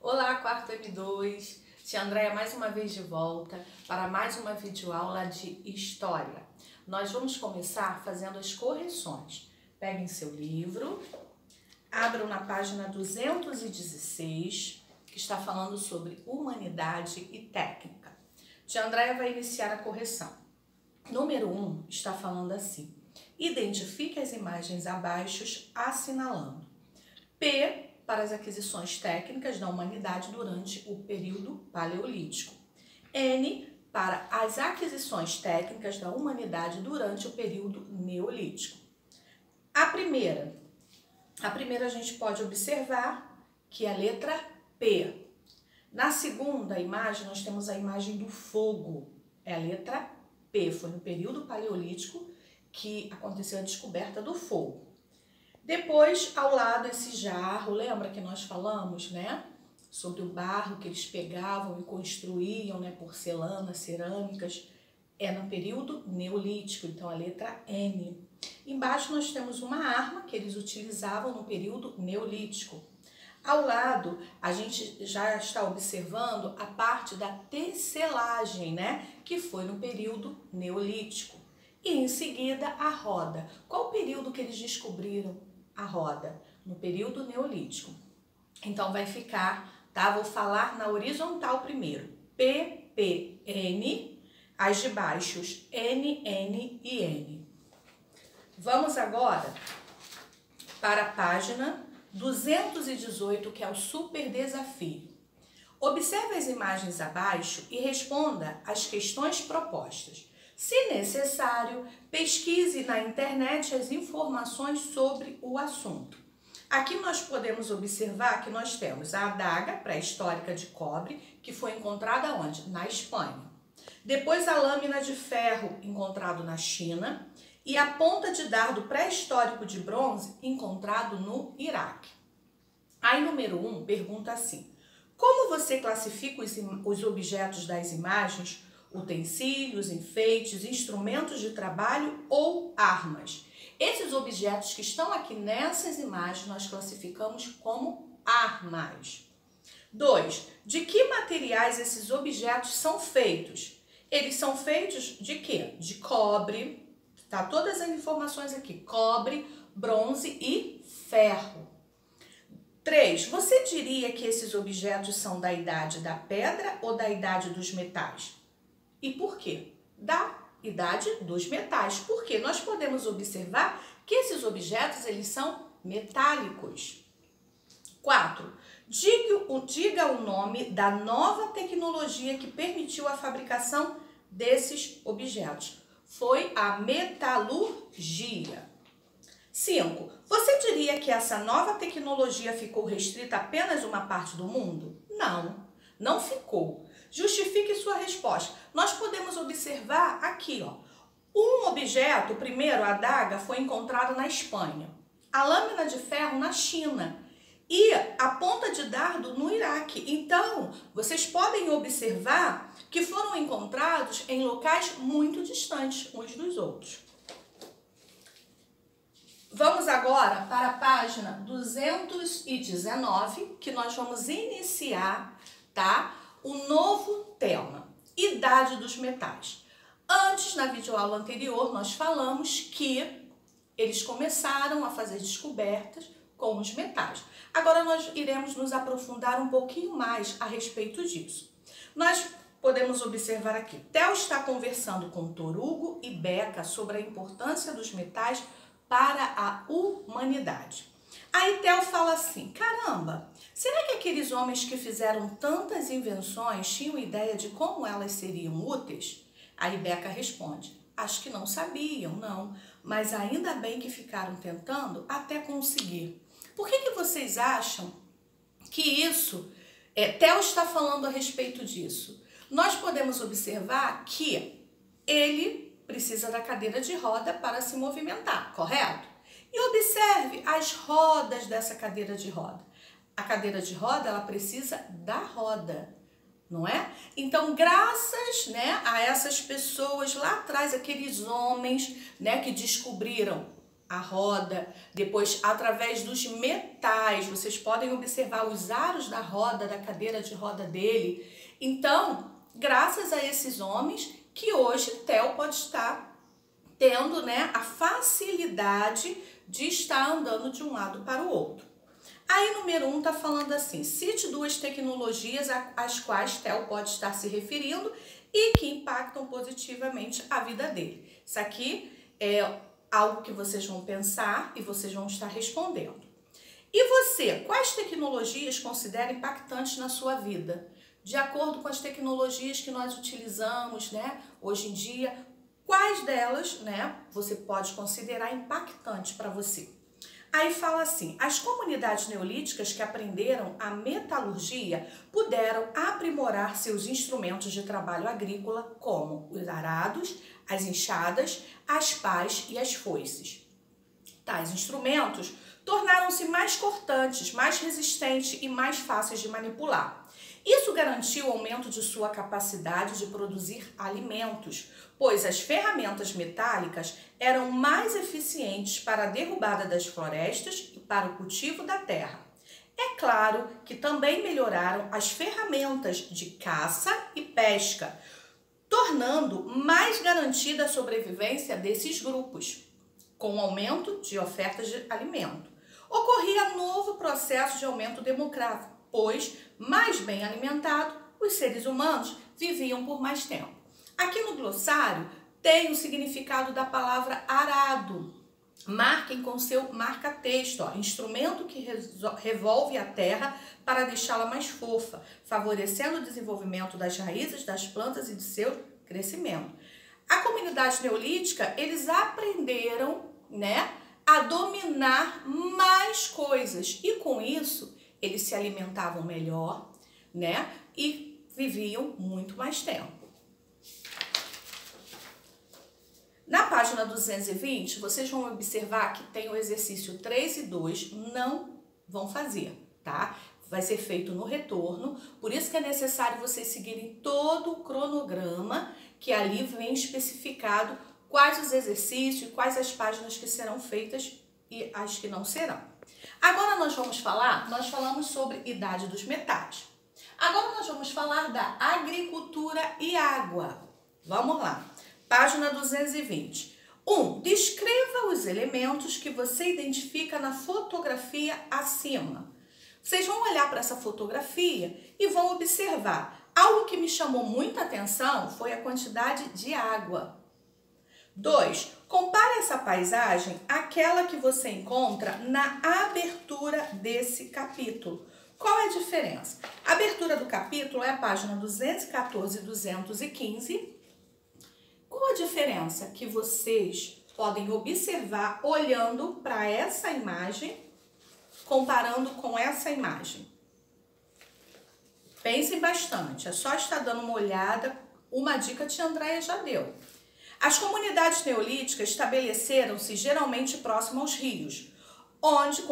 Olá, quarto M2, tia Andréia mais uma vez de volta para mais uma videoaula de História. Nós vamos começar fazendo as correções. Peguem seu livro, abram na página 216, que está falando sobre Humanidade e Técnica. Tia Andréia vai iniciar a correção. Número 1 está falando assim: identifique as imagens abaixo assinalando P para as aquisições técnicas da humanidade durante o período paleolítico, N para as aquisições técnicas da humanidade durante o período neolítico. A primeira a gente pode observar que é a letra P. Na segunda imagem nós temos a imagem do fogo, é a letra P, foi no período paleolítico que aconteceu a descoberta do fogo. Depois, ao lado, esse jarro, lembra que nós falamos, né? Sobre o barro que eles pegavam e construíam, né? Porcelana, cerâmicas, é no período neolítico, então a letra N. Embaixo nós temos uma arma que eles utilizavam no período neolítico. Ao lado, a gente já está observando a parte da tecelagem, né? Que foi no período neolítico. E em seguida, a roda. Qual o período que eles descobriram a roda? No período neolítico. Então vai ficar, tá? Vou falar na horizontal primeiro. P, P, N, as de baixos N, N e N. Vamos agora para a página 218, que é o super desafio. Observe as imagens abaixo e responda às questões propostas. Se necessário, pesquise na internet as informações sobre o assunto. Aqui nós podemos observar que nós temos a adaga pré-histórica de cobre, que foi encontrada onde? Na Espanha. Depois a lâmina de ferro, encontrado na China, e a ponta de dardo pré-histórico de bronze, encontrado no Iraque. Aí, número 1, pergunta assim: como você classifica os objetos das imagens? Utensílios, enfeites, instrumentos de trabalho ou armas? Esses objetos que estão aqui nessas imagens nós classificamos como armas. 2. De que materiais esses objetos são feitos? Eles são feitos de quê? De cobre, tá? Todas as informações aqui: cobre, bronze e ferro. 3. Você diria que esses objetos são da idade da pedra ou da idade dos metais? E por quê? Da idade dos metais. Porque nós podemos observar que esses objetos eles são metálicos. 4. Diga o nome da nova tecnologia que permitiu a fabricação desses objetos. Foi a metalurgia. 5. Você diria que essa nova tecnologia ficou restrita a apenas uma parte do mundo? Não, não ficou. Justifique sua resposta. Nós podemos observar aqui, ó, um objeto, primeiro a adaga, foi encontrada na Espanha, a lâmina de ferro na China e a ponta de dardo no Iraque. Então, vocês podem observar que foram encontrados em locais muito distantes uns dos outros. Vamos agora para a página 219, que nós vamos iniciar, tá? O novo tema, idade dos metais. Antes, na videoaula anterior, nós falamos que eles começaram a fazer descobertas com os metais. Agora nós iremos nos aprofundar um pouquinho mais a respeito disso. Nós podemos observar aqui, Theo está conversando com Torugo e Beca sobre a importância dos metais para a humanidade. Aí Theo fala assim: caramba, será que aqueles homens que fizeram tantas invenções tinham ideia de como elas seriam úteis? Aí Beca responde: acho que não sabiam, não, mas ainda bem que ficaram tentando até conseguir. Por que vocês acham que isso, Theo está falando a respeito disso? Nós podemos observar que ele precisa da cadeira de roda para se movimentar, correto? E observe as rodas dessa cadeira de roda. A cadeira de roda, ela precisa da roda, não é? Então, graças, né, a essas pessoas lá atrás, aqueles homens, né, que descobriram a roda, depois através dos metais, vocês podem observar os aros da roda, da cadeira de roda dele. Então, graças a esses homens que hoje Theo pode estar tendo, né, a facilidade de estar andando de um lado para o outro. Aí, número 1 está falando assim, cite 2 tecnologias às quais Theo pode estar se referindo e que impactam positivamente a vida dele. Isso aqui é algo que vocês vão pensar e vocês vão estar respondendo. E você, quais tecnologias considera impactantes na sua vida? De acordo com as tecnologias que nós utilizamos, né, hoje em dia, quais delas, né, você pode considerar impactantes para você? Aí fala assim, as comunidades neolíticas que aprenderam a metalurgia puderam aprimorar seus instrumentos de trabalho agrícola, como os arados, as enxadas, as pás e as foices. Tais instrumentos tornaram-se mais cortantes, mais resistentes e mais fáceis de manipular. Isso garantiu o aumento de sua capacidade de produzir alimentos, pois as ferramentas metálicas eram mais eficientes para a derrubada das florestas e para o cultivo da terra. É claro que também melhoraram as ferramentas de caça e pesca, tornando mais garantida a sobrevivência desses grupos, com o aumento de ofertas de alimento. Ocorria novo processo de aumento demográfico, pois, mais bem alimentados, os seres humanos viviam por mais tempo. Aqui no glossário tem o significado da palavra arado. Marquem com seu marca-texto, instrumento que revolve a terra para deixá-la mais fofa, favorecendo o desenvolvimento das raízes das plantas e de seu crescimento. A comunidade neolítica, eles aprenderam, né, a dominar mais coisas e com isso eles se alimentavam melhor, né, e viviam muito mais tempo. Na página 220, vocês vão observar que tem o exercício 3 e 2, não vão fazer, tá? Vai ser feito no retorno, por isso que é necessário vocês seguirem todo o cronograma, que ali vem especificado quais os exercícios, quais as páginas que serão feitas e as que não serão. Agora nós falamos sobre idade dos metais. Agora nós vamos falar da agricultura e água. Vamos lá. Página 220. 1. Descreva os elementos que você identifica na fotografia acima. Vocês vão olhar para essa fotografia e vão observar. Algo que me chamou muita atenção foi a quantidade de água. 2. Compare essa paisagem àquela que você encontra na abertura desse capítulo. Qual é a diferença? A abertura do capítulo é a página 214 e 215. Qual a diferença que vocês podem observar olhando para essa imagem, comparando com essa imagem? Pensem bastante, é só estar dando uma olhada, uma dica que a Andréia já deu. As comunidades neolíticas estabeleceram-se geralmente próximo aos rios, onde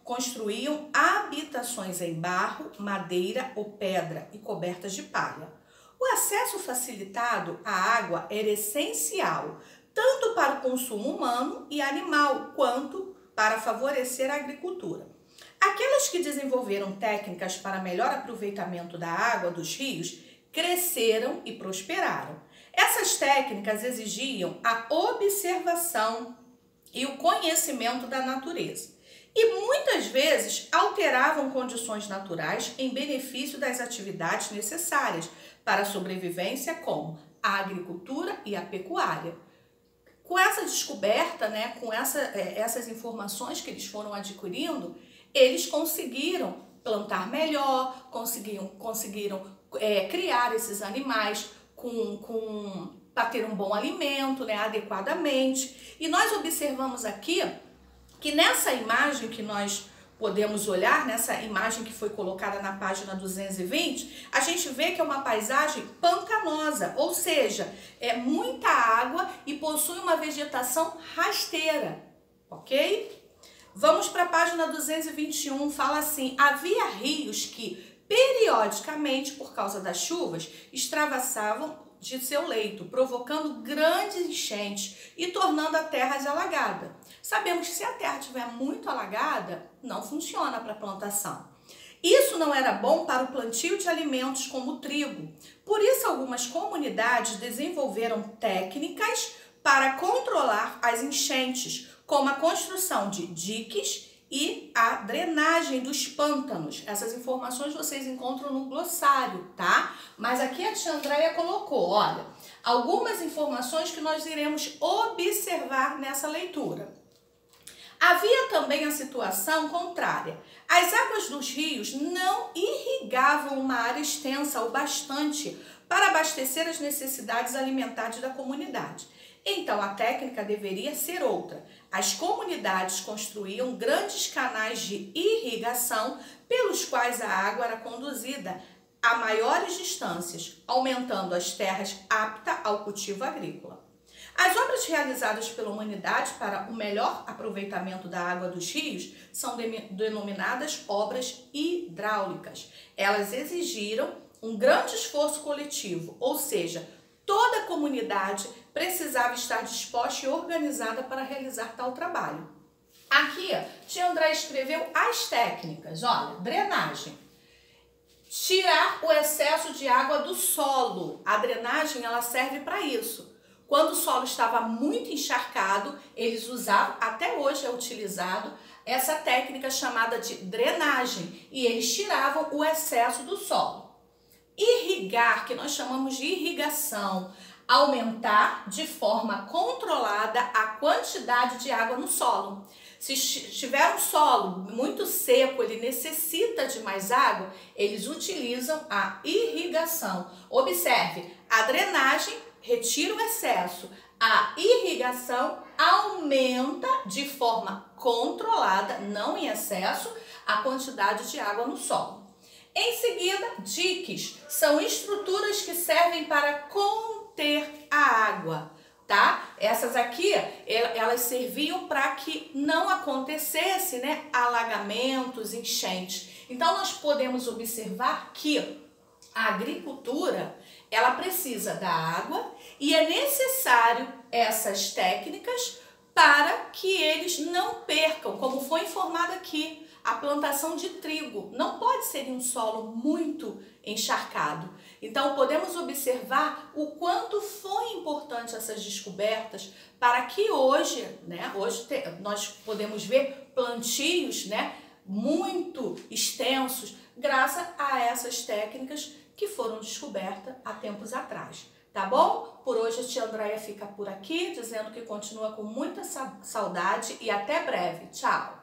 construíam habitações em barro, madeira ou pedra e cobertas de palha. O acesso facilitado à água era essencial, tanto para o consumo humano e animal, quanto para favorecer a agricultura. Aquelas que desenvolveram técnicas para melhor aproveitamento da água dos rios cresceram e prosperaram. Essas técnicas exigiam a observação e o conhecimento da natureza e muitas vezes alteravam condições naturais em benefício das atividades necessárias para a sobrevivência, como a agricultura e a pecuária. Com essa descoberta, né, com essas informações que eles foram adquirindo, eles conseguiram plantar melhor, conseguiram criar esses animais para ter um bom alimento, né, adequadamente. E nós observamos aqui que nessa imagem que nós podemos olhar, nessa imagem que foi colocada na página 220, a gente vê que é uma paisagem pantanosa, ou seja, é muita água e possui uma vegetação rasteira, ok? Vamos para a página 221, fala assim, havia rios que periodicamente, por causa das chuvas, extravasavam de seu leito, provocando grandes enchentes e tornando a terra alagada. Sabemos que se a terra estiver muito alagada, não funciona para plantação. Isso não era bom para o plantio de alimentos como o trigo. Por isso, algumas comunidades desenvolveram técnicas para controlar as enchentes, como a construção de diques e a drenagem dos pântanos. Essas informações vocês encontram no glossário, tá? Mas aqui a tia Andréia colocou, olha, algumas informações que nós iremos observar nessa leitura. Havia também a situação contrária. As águas dos rios não irrigavam uma área extensa o bastante para abastecer as necessidades alimentares da comunidade. Então, a técnica deveria ser outra. As comunidades construíam grandes canais de irrigação pelos quais a água era conduzida a maiores distâncias, aumentando as terras aptas ao cultivo agrícola. As obras realizadas pela humanidade para o melhor aproveitamento da água dos rios são denominadas obras hidráulicas. Elas exigiram um grande esforço coletivo, ou seja, toda a comunidade precisava estar disposta e organizada para realizar tal trabalho. Aqui, tia André escreveu as técnicas. Olha, drenagem. Tirar o excesso de água do solo. A drenagem, ela serve para isso. Quando o solo estava muito encharcado, eles usavam, até hoje é utilizado, essa técnica chamada de drenagem. E eles tiravam o excesso do solo. Irrigar, que nós chamamos de irrigação, aumentar de forma controlada a quantidade de água no solo. Se tiver um solo muito seco, ele necessita de mais água, eles utilizam a irrigação. Observe, a drenagem retira o excesso, a irrigação aumenta de forma controlada, não em excesso, a quantidade de água no solo. Em seguida, diques são estruturas que servem para conter a água, tá? Essas aqui, elas serviam para que não acontecesse, né, alagamentos, enchentes. Então, nós podemos observar que a agricultura, ela precisa da água e é necessário essas técnicas para que eles não percam, como foi informado aqui, a plantação de trigo não pode ser em um solo muito encharcado. Então, podemos observar o quanto foi importante essas descobertas para que hoje, né, nós podemos ver plantios, né, muito extensos, graças a essas técnicas que foram descobertas há tempos atrás. Tá bom? Por hoje a tia Andréia fica por aqui, dizendo que continua com muita saudade e até breve. Tchau!